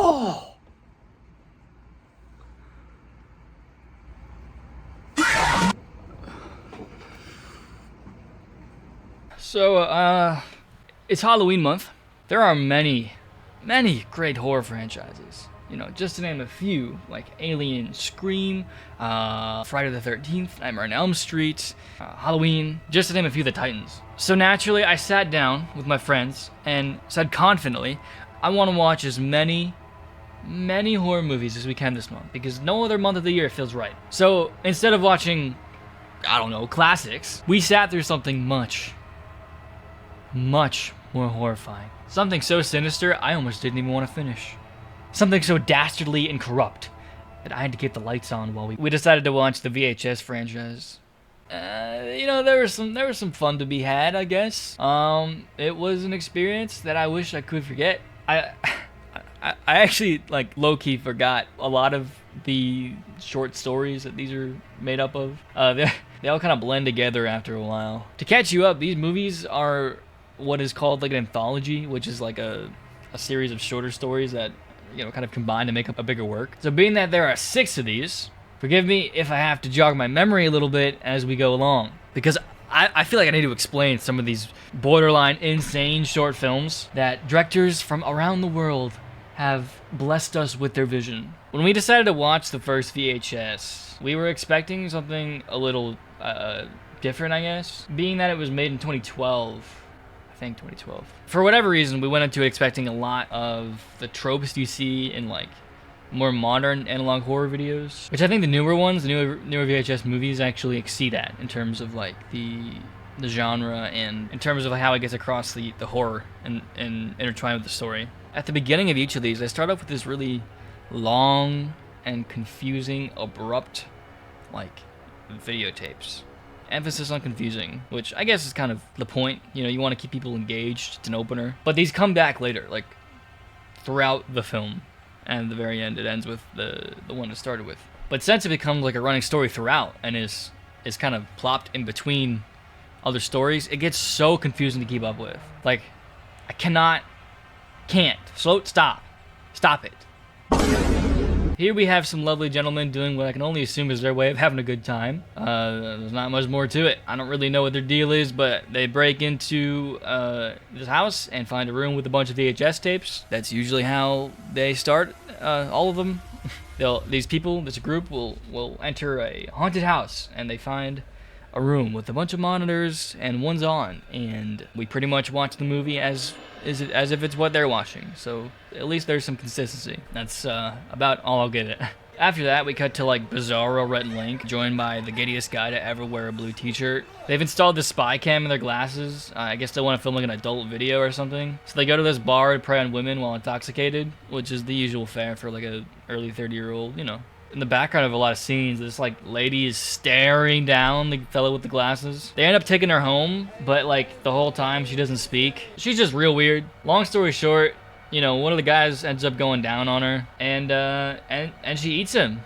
Oh! So, it's Halloween month. There are many great horror franchises. You know, just to name a few, like Alien, Scream, Friday the 13th, Nightmare on Elm Street, Halloween, just to name a few of the titans. So naturally, I sat down with my friends and said confidently, I want to watch as many horror movies as we can this month, because no other month of the year feels right. So instead of watching, I don't know, classics, we sat through something much more horrifying. Something so sinister, I almost didn't even want to finish. Something so dastardly and corrupt that I had to keep the lights on while we decided to watch the VHS franchise. You know, there was some fun to be had, I guess. It was an experience that I wish I could forget. I actually, like, low-key forgot a lot of the short stories that these are made up of. They all kind of blend together after a while. To catch you up, these movies are what is called like an anthology, which is like a series of shorter stories that, you know, kind of combine to make up a bigger work. So being that there are 6 of these, forgive me if I have to jog my memory a little bit as we go along, because I feel like I need to explain some of these borderline insane short films that directors from around the world have blessed us with their vision. When we decided to watch the first VHS, we were expecting something a little different, I guess, being that it was made in 2012. I think 2012. For whatever reason, we went into it expecting a lot of the tropes you see in like more modern analog horror videos, which I think the newer ones, the newer VHS movies actually exceed that in terms of like the genre and in terms of how it gets across the horror and intertwined with the story. At the beginning of each of these, they start off with this really long and confusing, abrupt, like, videotapes. Emphasis on confusing, which I guess is kind of the point. You know, you want to keep people engaged. It's an opener. But these come back later, like, throughout the film. And at the very end, it ends with the one it started with. But since it becomes like a running story throughout and is kind of plopped in between other stories, it gets so confusing to keep up with. Like, I can't. Stop it. Here we have some lovely gentlemen doing what I can only assume is their way of having a good time. There's not much more to it. I don't really know what their deal is, but they break into this house and find a room with a bunch of VHS tapes. That's usually how they start, all of them. This group will enter a haunted house, and they find a room with a bunch of monitors, and one's on. And we pretty much watch the movie as if it's what they're watching. So at least there's some consistency. That's about all I'll give it. After that, we cut to like Bizarro Rhett and Link, joined by the giddiest guy to ever wear a blue t-shirt. They've installed the spy cam in their glasses. I guess they want to film like an adult video or something. So they go to this bar to prey on women while intoxicated, which is the usual fare for like a early 30-year-old, you know. In the background of a lot of scenes, this like lady is staring down the fellow with the glasses. They end up taking her home, but like the whole time she doesn't speak. She's just real weird. Long story short, you know, one of the guys ends up going down on her, and she eats him.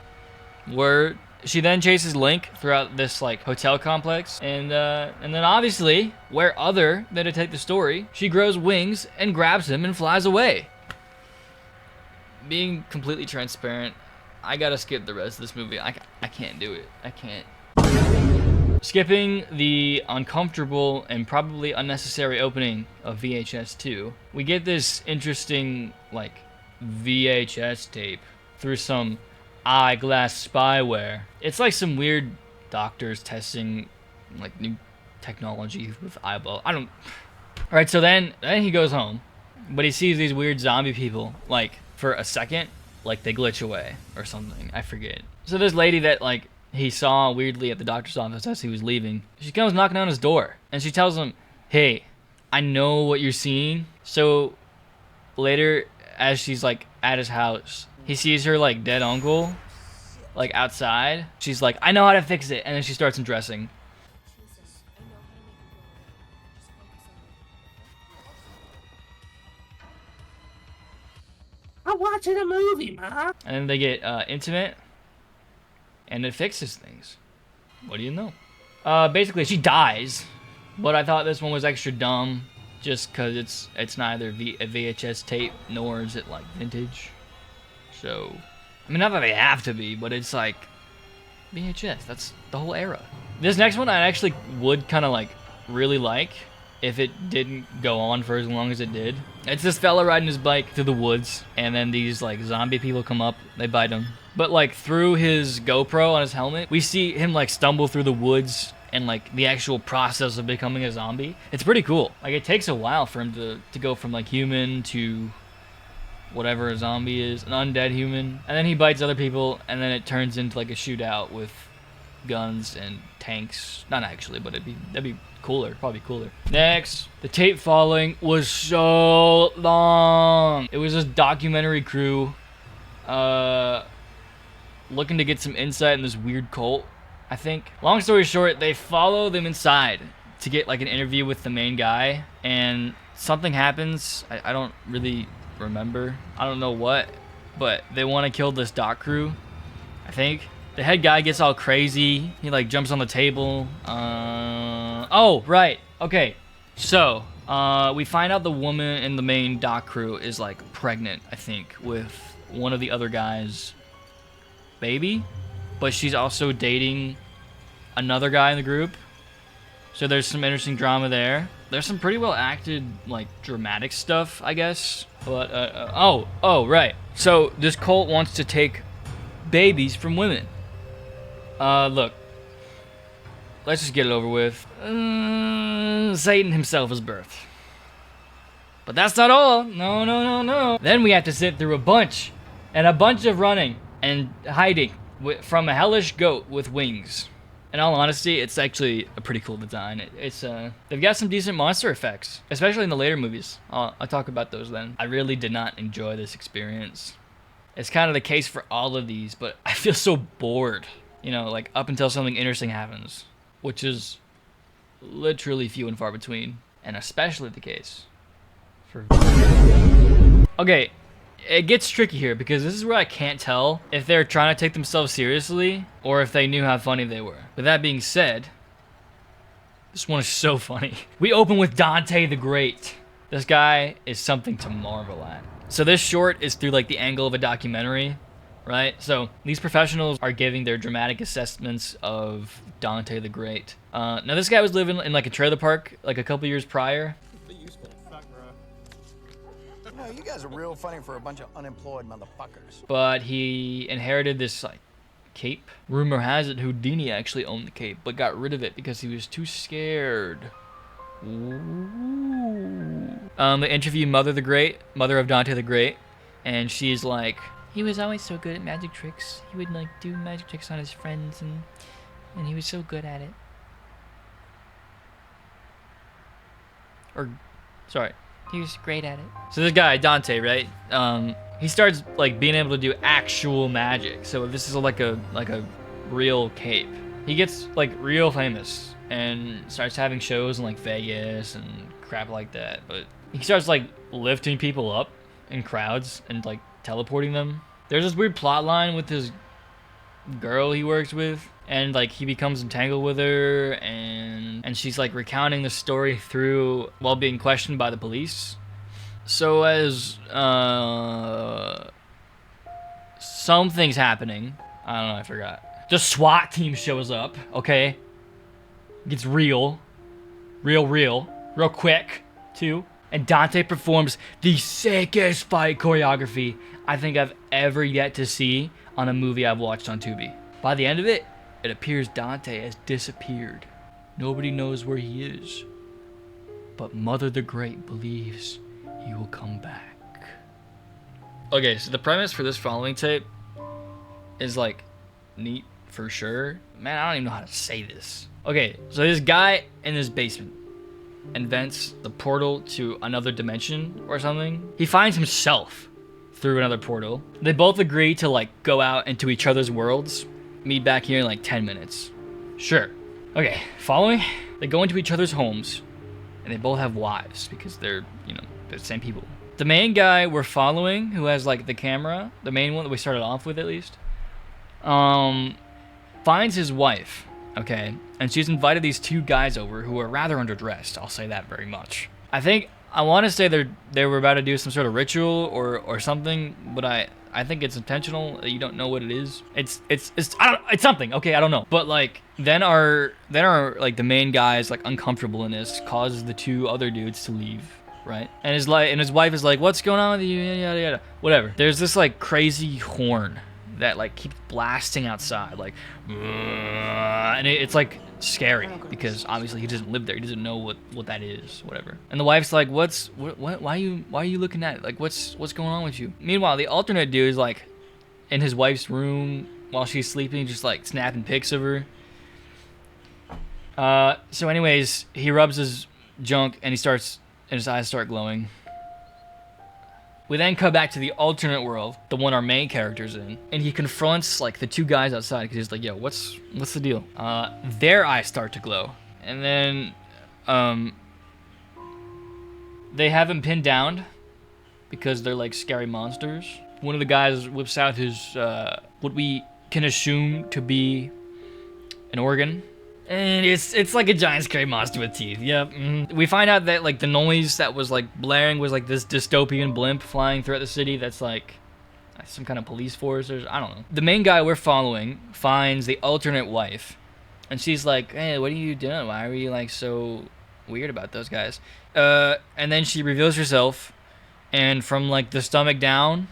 Where she then chases Link throughout this like hotel complex, and then obviously, where other than to take the story, she grows wings and grabs him and flies away. Being completely transparent, I gotta skip the rest of this movie. I can't do it. I can't. Skipping the uncomfortable and probably unnecessary opening of VHS 2, we get this interesting, like, VHS tape through some eyeglass spyware. It's like some weird doctors testing, like, new technology with eyeball. Alright, so then he goes home, but he sees these weird zombie people, like, for a second, like they glitch away or something. I forget. So this lady that like he saw weirdly at the doctor's office as he was leaving, she comes knocking on his door and she tells him, hey, I know what you're seeing. So later, as she's like at his house, he sees her like dead uncle like outside. She's like, I know how to fix it. And then she starts undressing. I'm watching a movie, Mom. And then they get intimate, and it fixes things. What do you know? Basically, she dies, but I thought this one was extra dumb, just because it's neither a VHS tape, nor is it, like, vintage. So, I mean, not that they have to be, but it's like VHS. That's the whole era. This next one I actually would kind of like really like if it didn't go on for as long as it did. It's this fella riding his bike through the woods, and then these like zombie people come up, they bite him. But like through his GoPro on his helmet, we see him like stumble through the woods and like the actual process of becoming a zombie. It's pretty cool. Like it takes a while for him to go from like human to whatever a zombie is, an undead human. And then he bites other people, and then it turns into like a shootout with guns and tanks. Not actually, but that'd be cooler, probably cooler. Next, the tape following was so long. It was this documentary crew looking to get some insight in this weird cult, I think. Long story short, they follow them inside to get like an interview with the main guy, and something happens. I don't really remember. I don't know what, but they want to kill this doc crew, I think. The head guy gets all crazy. He like jumps on the table. Oh, right. Okay. So, we find out the woman in the main doc crew is like pregnant, I think, with one of the other guys' baby, but she's also dating another guy in the group. So there's some interesting drama there. There's some pretty well acted, like, dramatic stuff, I guess. But, oh, right. So this cult wants to take babies from women. Look. Let's just get it over with. Satan himself is birthed. But that's not all. No. Then we have to sit through a bunch of running and hiding from a hellish goat with wings. In all honesty, it's actually a pretty cool design. They've got some decent monster effects, especially in the later movies. I'll talk about those then. I really did not enjoy this experience. It's kind of the case for all of these, but I feel so bored. You know, like up until something interesting happens, which is literally few and far between, and especially the case for... Okay, it gets tricky here because this is where I can't tell if they're trying to take themselves seriously or if they knew how funny they were. With that being said, this one is so funny. We open with Dante the Great. This guy is something to marvel at. So this short is through like the angle of a documentary, right? So these professionals are giving their dramatic assessments of Dante the Great. Now this guy was living in like a trailer park like a couple years prior. You guys are real funny for a bunch of unemployed motherfuckers. But he inherited this like cape. Rumor has it Houdini actually owned the cape, but got rid of it because he was too scared. Ooh. They interview Mother of Dante the Great, and she's like, he was always so good at magic tricks. He would like do magic tricks on his friends, and he was so good at it. He was great at it. So this guy, Dante, right? He starts like being able to do actual magic. So this is like a real cape. He gets like real famous and starts having shows in like Vegas and crap like that. But he starts like lifting people up in crowds and like teleporting them. There's this weird plot line with this girl he works with, and like he becomes entangled with her, and she's like recounting the story through while being questioned by the police. So as something's happening, I don't know, I forgot. The SWAT team shows up, okay? Gets real quick too. And Dante performs the sickest fight choreography I think I've ever yet to see on a movie I've watched on Tubi. By the end of it, it appears Dante has disappeared. Nobody knows where he is. But Mother the Great believes he will come back. Okay, so the premise for this following tape is like neat for sure. Man, I don't even know how to say this. Okay, so this guy in his basement invents the portal to another dimension or something. He finds himself through another portal. They both agree to like go out into each other's worlds. Meet back here in like 10 minutes. Sure. Okay, follow me? They go into each other's homes, and they both have wives because they're, you know, they're the same people. The main guy we're following, who has like the camera, the main one that we started off with at least, finds his wife, okay? And she's invited these two guys over who are rather underdressed, I'll say that very much. I want to say they were about to do some sort of ritual or something, but I think it's intentional that you don't know what it is. It's I don't, it's something. Okay, I don't know. But like then our like the main guy is like uncomfortable in this, causes the two other dudes to leave, right? And his wife is like, "What's going on with you?" Yada yada. Whatever. There's this like crazy horn that like keeps blasting outside, like, and it's like scary because obviously he doesn't live there. He doesn't know what that is, whatever. And the wife's like, what? Why are you looking at it? Like, what's going on with you? Meanwhile, the alternate dude is like in his wife's room while she's sleeping, just like snapping pics of her. So anyways, he rubs his junk and his eyes start glowing. We then cut back to the alternate world, the one our main character's in, and he confronts like the two guys outside because he's like, "Yo, what's the deal?" Their eyes start to glow, and then they have him pinned down because they're like scary monsters. One of the guys whips out his what we can assume to be an organ. And it's like a giant scary monster with teeth. Yep. We find out that like the noise that was like blaring was like this dystopian blimp flying throughout the city that's like some kind of police force or I don't know. The main guy we're following finds the alternate wife, and she's like, "Hey, what are you doing? Why are you like so weird about those guys?" And then she reveals herself, and from like the stomach down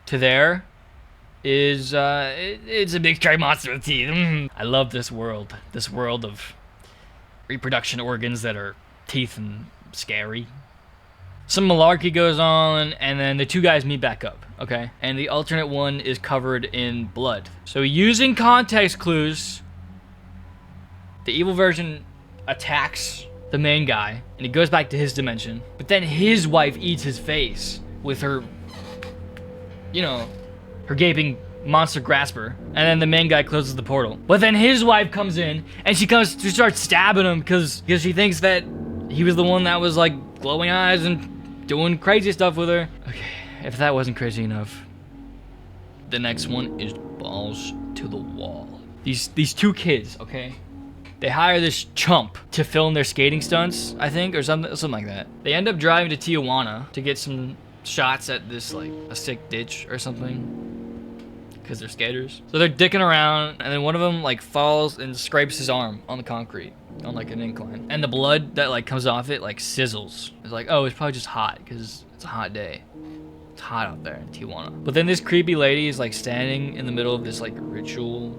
to there is it's a big scary monster with teeth. I love this world of reproduction organs that are teeth and scary. Some malarkey goes on, and then the two guys meet back up, okay? And the alternate one is covered in blood. So using context clues, the evil version attacks the main guy, and he goes back to his dimension. But then his wife eats his face with her, her gaping monster grasper, and then the main guy closes the portal. But then his wife comes in, and she starts stabbing him because she thinks that he was the one that was like glowing eyes and doing crazy stuff with her. Okay, if that wasn't crazy enough, the next one is balls to the wall. These two kids, okay? They hire this chump to film their skating stunts, I think, or something like that. They end up driving to Tijuana to get some shots at this like a sick ditch or something because they're skaters. So they're dicking around, and then one of them like falls and scrapes his arm on the concrete on like an incline, and the blood that like comes off it like sizzles. It's like, oh, it's probably just hot because it's a hot day. It's hot out there in Tijuana. But then this creepy lady is like standing in the middle of this like ritual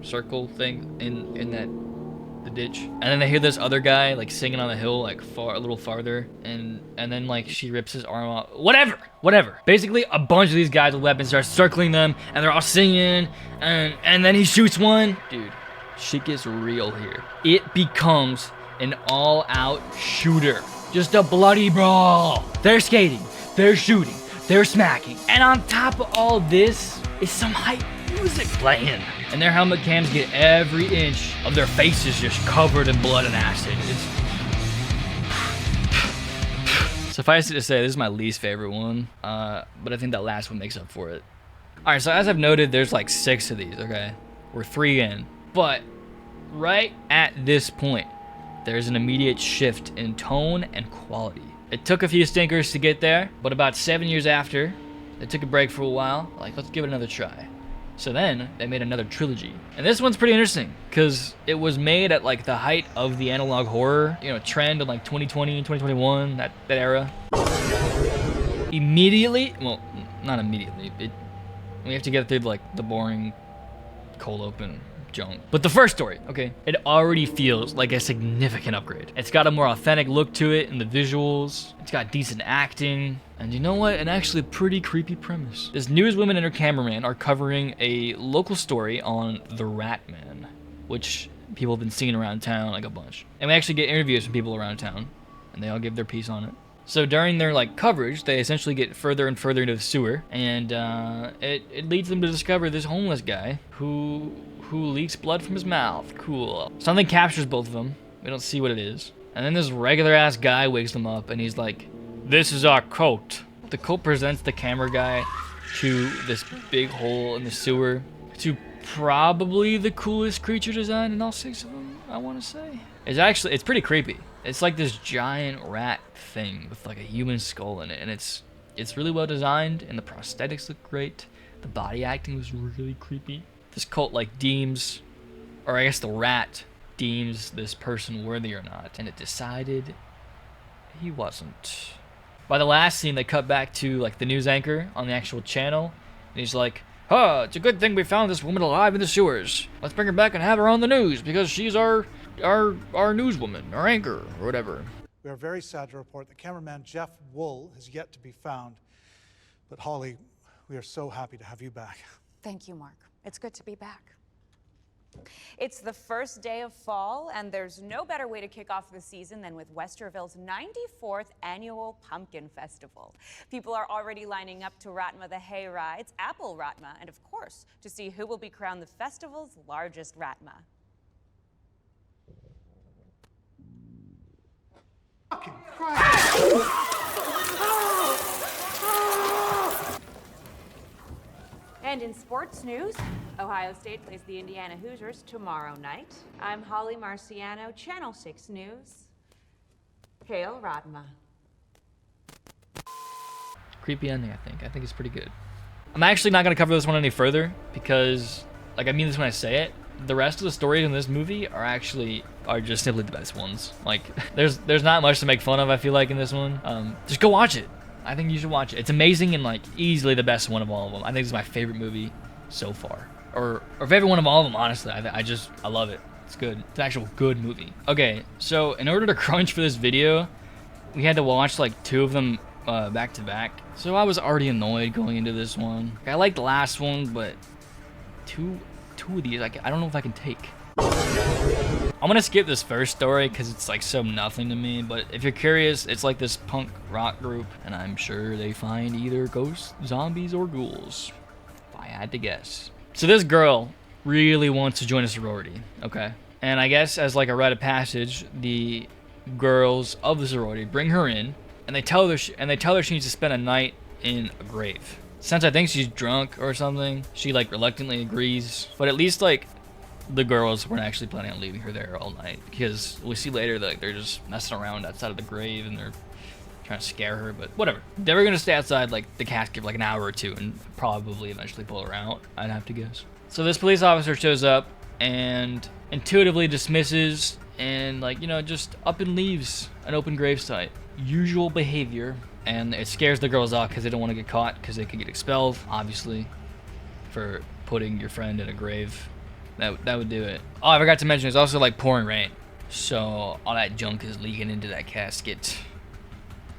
circle thing in the ditch, and then they hear this other guy like singing on the hill like a little farther, and then like she rips his arm off. Whatever. Basically, a bunch of these guys with weapons start circling them, and they're all singing, and then he shoots one. Dude, shit gets real here. It becomes an all-out shooter, just a bloody brawl. They're skating, they're shooting, they're smacking, and on top of all this is some hype music playing. And their helmet cams get every inch of their faces just covered in blood and acid. Suffice it to say, this is my least favorite one, but I think that last one makes up for it. Alright, so as I've noted, there's like 6 of these, okay? We're 3 in. But right at this point, there's an immediate shift in tone and quality. It took a few stinkers to get there, but about 7 years after, they took a break for a while, like, let's give it another try. So then they made another trilogy, and this one's pretty interesting because it was made at like the height of the analog horror, trend in like 2020, 2021, that era. Immediately, well, not immediately. We have to get through like the boring, cold open junk. But the first story, okay, it already feels like a significant upgrade. It's got a more authentic look to it in the visuals. It's got decent acting. And you know what? An actually pretty creepy premise. This newswoman and her cameraman are covering a local story on the Rat Man, which people have been seeing around town like a bunch. And we actually get interviews from people around town, and they all give their piece on it. So during their like coverage, they essentially get further and further into the sewer, and it leads them to discover this homeless guy who leaks blood from his mouth. Cool. Something captures both of them. We don't see what it is. And then this regular ass guy wakes them up, and he's like, "This is our coat." The coat presents the camera guy to this big hole in the sewer, to probably the coolest creature design in all 6 of them, I want to say. It's pretty creepy. It's like this giant rat thing with like a human skull in it, and it's It's really well designed, and the prosthetics look great. The body acting was really creepy. This cult like deems, or I guess the rat deems this person worthy or not, and it decided he wasn't. By the last scene, they cut back to like the news anchor on the actual channel, and he's like, "Huh, it's a good thing we found this woman alive in the sewers. Let's bring her back and have her on the news because she's our newswoman, our anchor, or whatever." We are very sad to report that cameraman Jeff Wool has yet to be found. But Holly, we are so happy to have you back. Thank you, Mark. It's good to be back. It's the first day of fall, and there's no better way to kick off the season than with Westerville's 94th annual Pumpkin Festival. People are already lining up to Ratma the Hay Rides, Apple Ratma, and of course, to see who will be crowned the festival's largest Ratma. Fucking Christ! And in sports news, Ohio State plays the Indiana Hoosiers tomorrow night. I'm Holly Marciano, Channel 6 News. Hail Ratma. Creepy ending, I think. I think it's pretty good. I'm actually not going to cover this one any further because, like, I mean this when I say it. The rest of the stories in this movie are just simply the best ones. Like, there's not much to make fun of, I feel like, in this one. Just go watch it. I think you should watch it. It's amazing and like easily the best one of all of them. I think it's my favorite movie so far, or favorite one of all of them. Honestly, I love it. It's good. It's an actual good movie. Okay, so in order to crunch for this video, we had to watch like 2 of them back to back. So I was already annoyed going into this one. I liked the last one, but two of these, I don't know if I can take. I'm gonna skip this first story because it's like so nothing to me, but if you're curious, it's like this punk rock group, and I'm sure they find either ghosts, zombies, or ghouls, if I had to guess. So this girl really wants to join a sorority, okay? And I guess as like a rite of passage, the girls of the sorority bring her in, and they tell her she needs to spend a night in a grave. Since I think she's drunk or something, she like reluctantly agrees, but at least like the girls weren't actually planning on leaving her there all night, because we see later that like, they're just messing around outside of the grave and they're trying to scare her, but whatever. They were gonna stay outside like the casket for like an hour or 2 and probably eventually pull her out, I'd have to guess. So this police officer shows up and intuitively dismisses and like, you know, just up and leaves an open gravesite. Usual behavior, and it scares the girls off because they don't want to get caught because they could get expelled, obviously, for putting your friend in a grave. That would do it. Oh, I forgot to mention, it's also like pouring rain. So all that junk is leaking into that casket,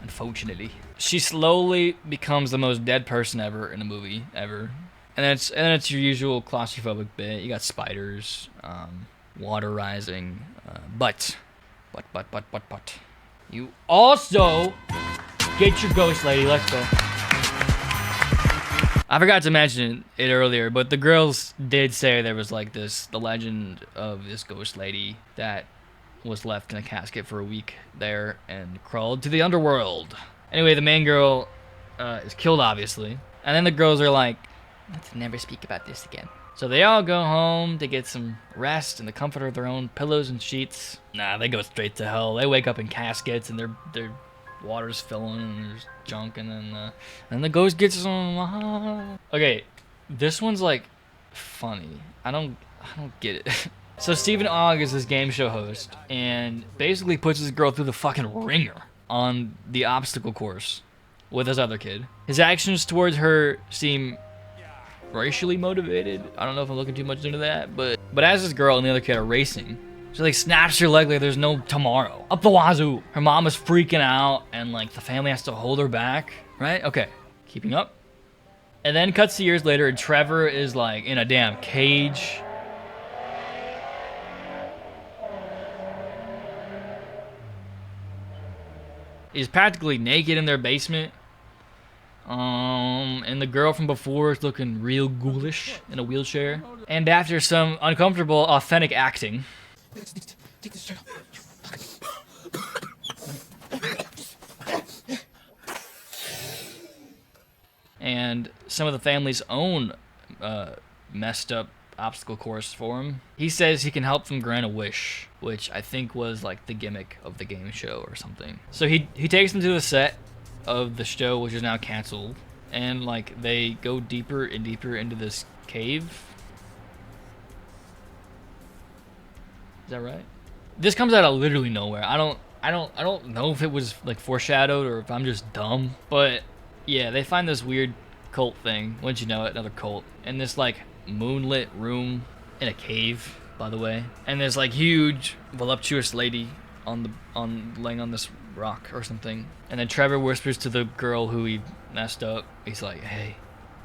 unfortunately. She slowly becomes the most dead person ever in a movie, ever. And then it's your usual claustrophobic bit. You got spiders, water rising, but. You also get your ghost lady, let's go. I forgot to mention it earlier, but the girls did say there was like the legend of this ghost lady that was left in a casket for a week there and crawled to the underworld. Anyway, the main girl is killed, obviously. And then the girls are like, let's never speak about this again. So they all go home to get some rest in the comfort of their own pillows and sheets. Nah, they go straight to hell. They wake up in caskets and their water's filling and there's junk, and then the ghost gets them. Okay, this one's like funny. I don't get it. So Stephen Ogg is this game show host and basically puts this girl through the fucking ringer on the obstacle course with this other kid. His actions towards her seem racially motivated. I don't know if I'm looking too much into that, but as this girl and the other kid are racing, she like snaps her leg like there's no tomorrow. Up the wazoo. Her mom is freaking out and like the family has to hold her back, right? Okay, keeping up. And then cuts to years later and Trevor is like in a damn cage. He's practically naked in their basement. And the girl from before is looking real ghoulish in a wheelchair. And after some uncomfortable, authentic acting, Take this shirt and some of the family's own messed up obstacle course for him, he says he can help them grant a wish, which I think was like the gimmick of the game show or something. So he takes them to the set of the show, which is now canceled, and like they go deeper and deeper into this cave. Is that right? This comes out of literally nowhere. I don't know if it was like foreshadowed or if I'm just dumb, but yeah, they find this weird cult thing. Wouldn't you know it? Another cult in this like moonlit room in a cave, by the way. And there's like huge voluptuous lady laying on this rock or something. And then Trevor whispers to the girl who he messed up. He's like, "Hey,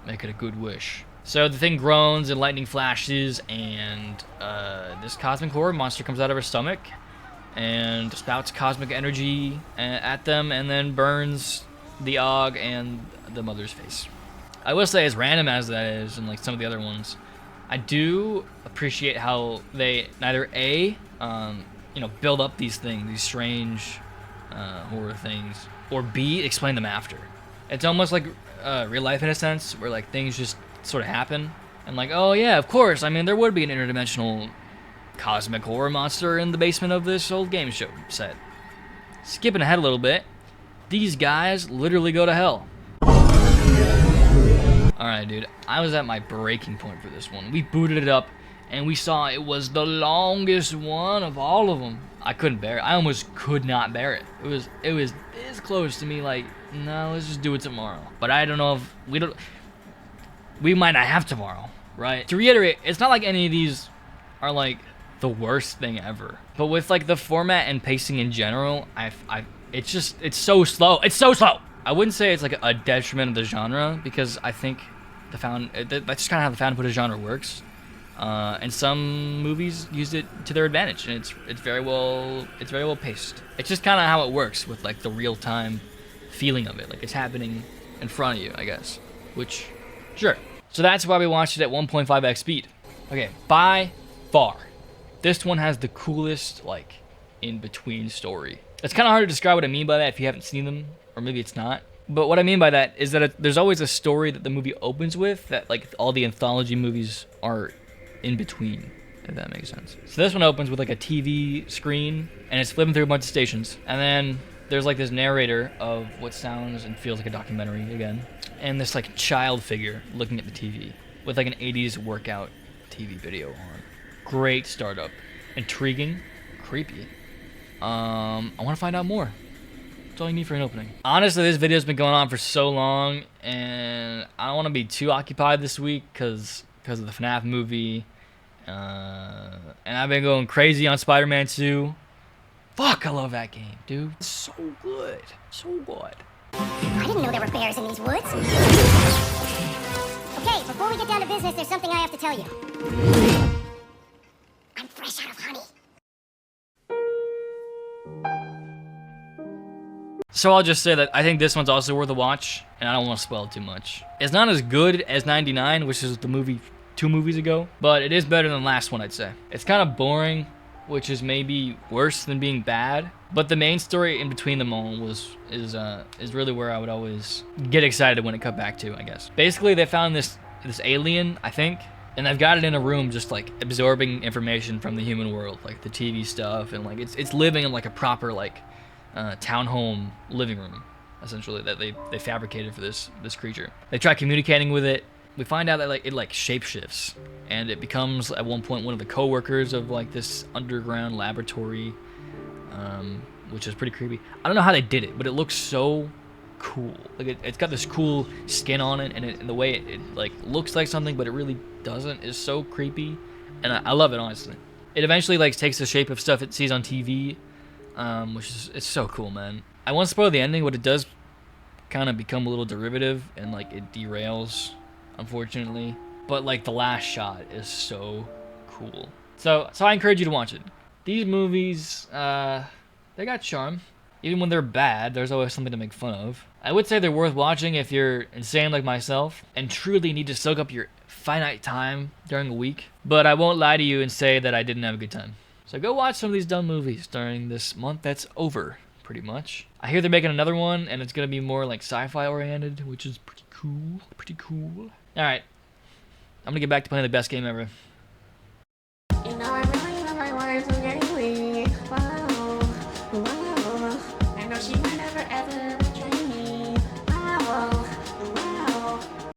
make it a good wish." So the thing groans and lightning flashes, and this cosmic horror monster comes out of her stomach and spouts cosmic energy at them, and then burns the Og and the mother's face. I will say, as random as that is, and like some of the other ones, I do appreciate how they neither build up these things, these strange horror things, or B, explain them after. It's almost like real life in a sense, where like things just sort of happen, and like, oh yeah, of course, I mean, there would be an interdimensional cosmic horror monster in the basement of this old game show set. Skipping ahead a little bit, these guys literally go to hell. Alright, dude, I was at my breaking point for this one. We booted it up, and we saw it was the longest one of all of them. I couldn't bear it. I almost could not bear it. It was this close to me, like, no, let's just do it tomorrow. But I don't know if we might not have tomorrow, right? To reiterate, it's not like any of these are like the worst thing ever. But with like the format and pacing in general, it's so slow. It's so slow. I wouldn't say it's like a detriment of the genre, because I think that's just kind of how the found footage genre works. And some movies use it to their advantage, and it's very well paced. It's just kind of how it works with like the real time feeling of it, like it's happening in front of you, I guess. Which, sure. So that's why we watched it at 1.5x speed. Okay, by far, this one has the coolest like in between story. It's kind of hard to describe what I mean by that if you haven't seen them, or maybe it's not. But what I mean by that is that there's always a story that the movie opens with that like all the anthology movies are in between, if that makes sense. So this one opens with like a TV screen, and it's flipping through a bunch of stations, and then there's like this narrator of what sounds and feels like a documentary again, and this like child figure looking at the TV with like an 80s workout TV video on. Great startup. Intriguing. Creepy. I want to find out more. That's all you need for an opening. Honestly, this video's been going on for so long, and I don't want to be too occupied this week because of the FNAF movie. And I've been going crazy on Spider-Man 2. Fuck, I love that game, dude. It's so good. So good. I didn't know there were bears in these woods. Okay, before we get down to business, there's something I have to tell you. I'm fresh out of honey. So I'll just say that I think this one's also worth a watch, and I don't want to spoil it too much. It's not as good as 99, which is the movie 2 movies ago, but it is better than the last one, I'd say. It's kind of boring, which is maybe worse than being bad, but the main story in between them all is really where I would always get excited when it cut back to, I guess. Basically, they found this alien, I think, and they've got it in a room just like absorbing information from the human world, like the TV stuff, and like it's living in like a proper like townhome living room, essentially, that they fabricated for this creature. They try communicating with it. We find out that like it like shapeshifts, and it becomes at one point one of the co-workers of like this underground laboratory, which is pretty creepy. I don't know how they did it, but it looks so cool. Like it's got this cool skin on it, and the way it like looks like something, but it really doesn't, is so creepy, and I love it, honestly. It eventually like takes the shape of stuff it sees on TV, which is, it's so cool, man. I won't spoil the ending, but it does kind of become a little derivative, and like it derails, unfortunately. But like the last shot is so cool. So I encourage you to watch it. These movies, they got charm. Even when they're bad, there's always something to make fun of. I would say they're worth watching if you're insane like myself and truly need to soak up your finite time during a week. But I won't lie to you and say that I didn't have a good time. So go watch some of these dumb movies during this month that's over, pretty much. I hear they're making another one, and it's gonna be more like sci-fi oriented, which is pretty cool. Pretty cool. All right, I'm gonna get back to playing the best game ever.